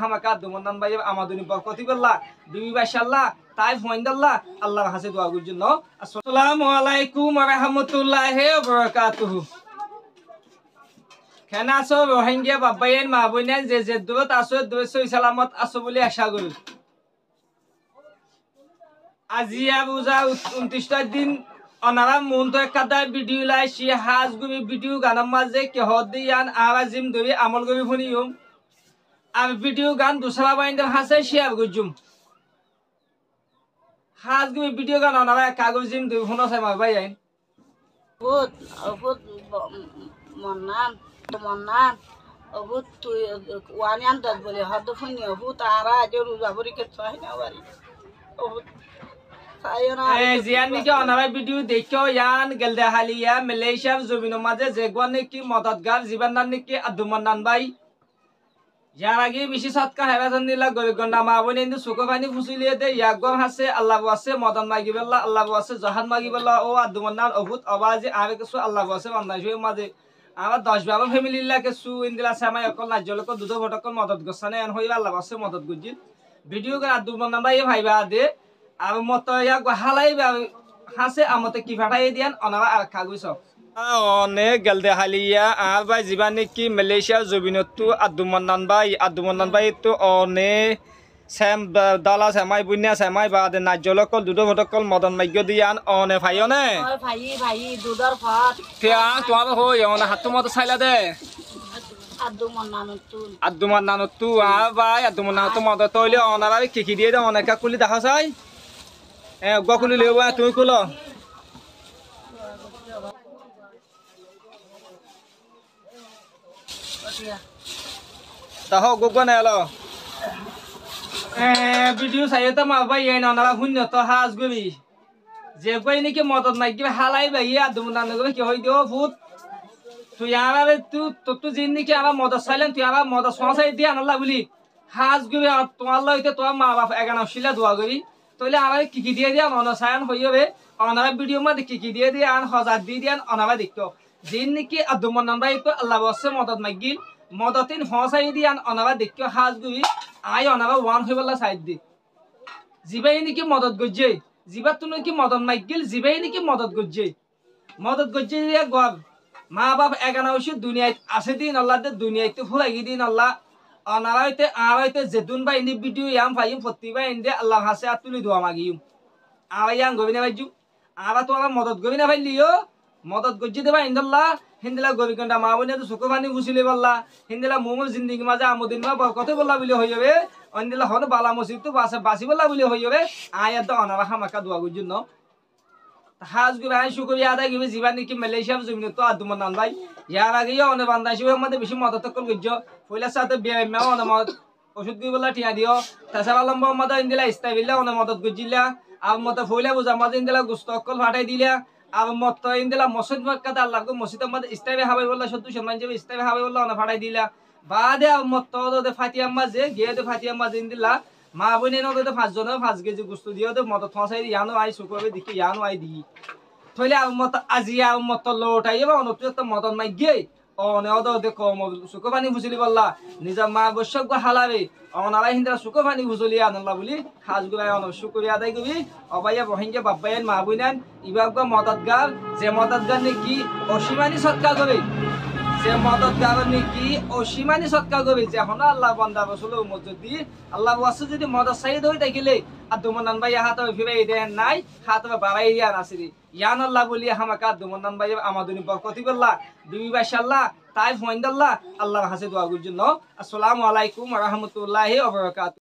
হামাকা দুমন্দান ভাই আমাদুনি বরকতি বল্লাহ বিবি বাশাল্লাহ তাই ফয়ন্দাল্লাহ আল্লাহর কাছে দোয়া করার জন্য আসসালামু আলাইকুম ওয়া রাহমাতুল্লাহি ওয়া বারাকাতুহু কেনা আছো রোহিঙ্গা বাবাইন মা বোনেন যে দূরত আছো সই সালামত আছো বলে আশা করি আজিয়া বুঝা 29টা দিন অনারা মন তো একটা ভিডিও লাইছি হাজ গুবি ভিডিও গানের মাঝে কে হদিয়ান আওয়াজিম দবি আমল গবি শুনিম আর ভিডিও গান দুসরা বাইন্ডার হাসে শেয়ার করজুম হাজ গুবি ভিডিও গান অনারা কাগজ জিম দবি শুনো চাই মার ভাই আইন বহুত বহুত মন্নান বহুত তুই ওয়ানিয়ান দত বলে হদ ফুনি বহুত আরা যে রোজা ভরি কে চাই না বাড়ি বহুত জিয়ান নাকি অনারা ভিডিও দেখো ইয়ান গেলদে হালিয়া মালয়েশিয়ার জমিনের মাঝে যেগুন নাকি মদতগার জীবন নাকি আব্দুমান্নান ভাই ইয়ার আগে বেশি সৎকা হেরাজান দিলা গরিগন্ডা মা বনে ইন্দু সুকো পানি ফুসিলিয়ে দে ইয়াগম হাসে আল্লাহ আছে মদন মাগিবেল্লা আল্লাহ আছে জাহান মাগিবেল্লা ও আব্দুমান্নান অভূত আওয়াজে আরে কিছু আল্লাহ আছে বান্দাশে মাঝে আমার 10-12 ফ্যামিলি লাগে সু ইন্দিলা সামাই অকল নাজলক দুধ ভটকল মদত গছানে এন হইবা আল্লাহ আছে মদত গুজিল ভিডিও করে আব্দুমান্নান ভাই ভাইবা দে আর মত ইয়াক হালাই হাসে আমতে কি ফাটাই দিয়ান অনারা আর খাগুইছ অনেক গেলদে হালিয়া আর ভাই জীবান নাকি মালয়েশিয়ার জবিনতো আব্দুমান্নান ভাই তো অনেক সেম দালা সেমাই বুনিয়া সেমাই বাদে নাজলকল দুধ ভটকল মদন মাগ্য দিয়ান অনে ভাইনে ভাই দুধর ফাট তিয়া তোমার হই অনে হাত মত চাইলা দে আব্দুমান্নানতু আর ভাই আব্দুমান্নানতু মদত তইলে অনারা কি দিয়ে দে অনেকা কুলি দেখা চাই গকুলি লেবা তুমি কুলো তাহ গগন এলো ভিডিও চাইতে মা ভাই এই নানা শূন্য তো হাজ গবি যে কই নাকি মদত নাই কিবা হালাই ভাই আব্দুমান্নান গবি কি হই দিও ভূত তুই আমার তুই জিন নাকি আমার মদত চাইলেন তুই আমার মদত সঁচাই দিয়ে আনলা বলি হাজ গবি তোমার লইতে তোমার মা বাপ এগানো শিলা দোয়া গবি তইলে আমার কি দিয়ে দিয়া মনসায়ন হইবে অনারা ভিডিও মধ্যে কি দিয়ে দিয়ে আন হজার দিয়ে দিয়ান অনারা দেখতো জিন নাকি আব্দুমান্নান ভাই তো আল্লাহ বসে মদত মাগিল মদতিন হসাই দিয়ান অনারা দেখতো হাজ গুই আই অনারা ওয়ান হইবলা সাইড দি জিবাই নাকি মদত গজ্জে জিবাত তো নাকি মদত মাগিল জিবাই নাকি মদত গজ্জে দিয়া গব মা বাপ এগানা হইছে দুনিয়ায় আছে দিন আল্লাহ দে দুনিয়াতে ফুরাই দিন আল্লাহ অনারাইতে আরাইতে যেতুন বা ইনি ভিডিও ইয়াম ফাইম ফতিবা ইন্দে আল্লাহ হাসে আতুলি দোয়া মাগিম আরাইয়ান গবিনা ভাইজু আরা তো আমার মদত গবিনা ভাইলিও মদত গজ্জি দেবা ইন্দাল্লাহ হিন্দিলা গবিকন্ডা মা বনে তো সুকো পানি ফুসিলে বললা হিন্দিলা মোমো জিন্দেগি মাঝে আমদিন মা বরকত বললা বলি হই যাবে অন্দিলা হন বালা মসজিদ তো বাসি বললা বলি হই যাবে আয়াত অনারা হামাকা দোয়া গজ্জুন ন হাজ গুবে আই শুকরিয়া আদায় গিবে জীবান নাকি মালয়েশিয়ার জমিন তো আব্দুমান্নান ভাই ইয়ার আগে অনে বান্দাইছি মধ্যে বেশি মদত কল গজ্জ পয়লা সাথে বিয়াইমা অনে মদ ওষুধ গই বলা ঠিয়া দিও তাছাড়া লম্বা মদত ইন্দিলা ইস্তাবিল্লা অনে মদত গজ্জিলা আর মত ফইলা বুঝা মদ ইন্দিলা গুস্ত কল ফাটাই দিলা আর মত ইন্দিলা মসজিদ মক্কাতে আল্লাহ গো মসজিদের মধ্যে ইস্তাবে হাবাই বললা সত্তু সম্মান যাবে ইস্তাবে হাবাই বললা অনে ফাটাই দিলা বাদে মত দে ফাতিয়া মাঝে গিয়ে দে ফাতিয়া মাঝে ইন্দিলা মা বনে নদে 5 জন 5 কেজি গুস্ত দিও দে মদ থসাই ইয়ানো আই সুকবে দেখি ইয়ানো আই দি থইলে মত আজিয়া মত লোটাইবা অনতো তো মদন মাই গে অনে অদ দেখো সুকো পানি ফুসিলি বললা নিজা মা বসক গো হালাবে অনারা হিন্দা সুকো পানি ফুসলি আনল্লা বলি খাজ গুলাই অন শুকরিয়া আদায় কবি অবাইয়া রোহিঙ্গা বাব্বাইন মা বুইনান ইবাগ গো মদতগার যে মদতগার নাকি অসীমানি সৎকার করে যে মদতগার নাকি অসীমানি সৎকার করে যে হন আল্লাহ বান্দা রাসূল যদি আল্লাহ ওয়াসে যদি মদত সাইদ হই থাকিলে আব্দুমান্নান ভাই হাতে ফিরাই দেন নাই হাতে বাড়াই দিয়া নাসিরি ইয়ান আল্লাহ বলি হামাকা আব্দুমান্নান ভাই আমাদুনি বরকতি বল্লাহ বিবি বাশাল্লাহ তাই ফয়ন্দাল্লাহ আল্লাহর কাছে দোয়া করার জন্য আসসালামু আলাইকুম ওয়া রাহমাতুল্লাহি ওয়া বারাকাতুহু।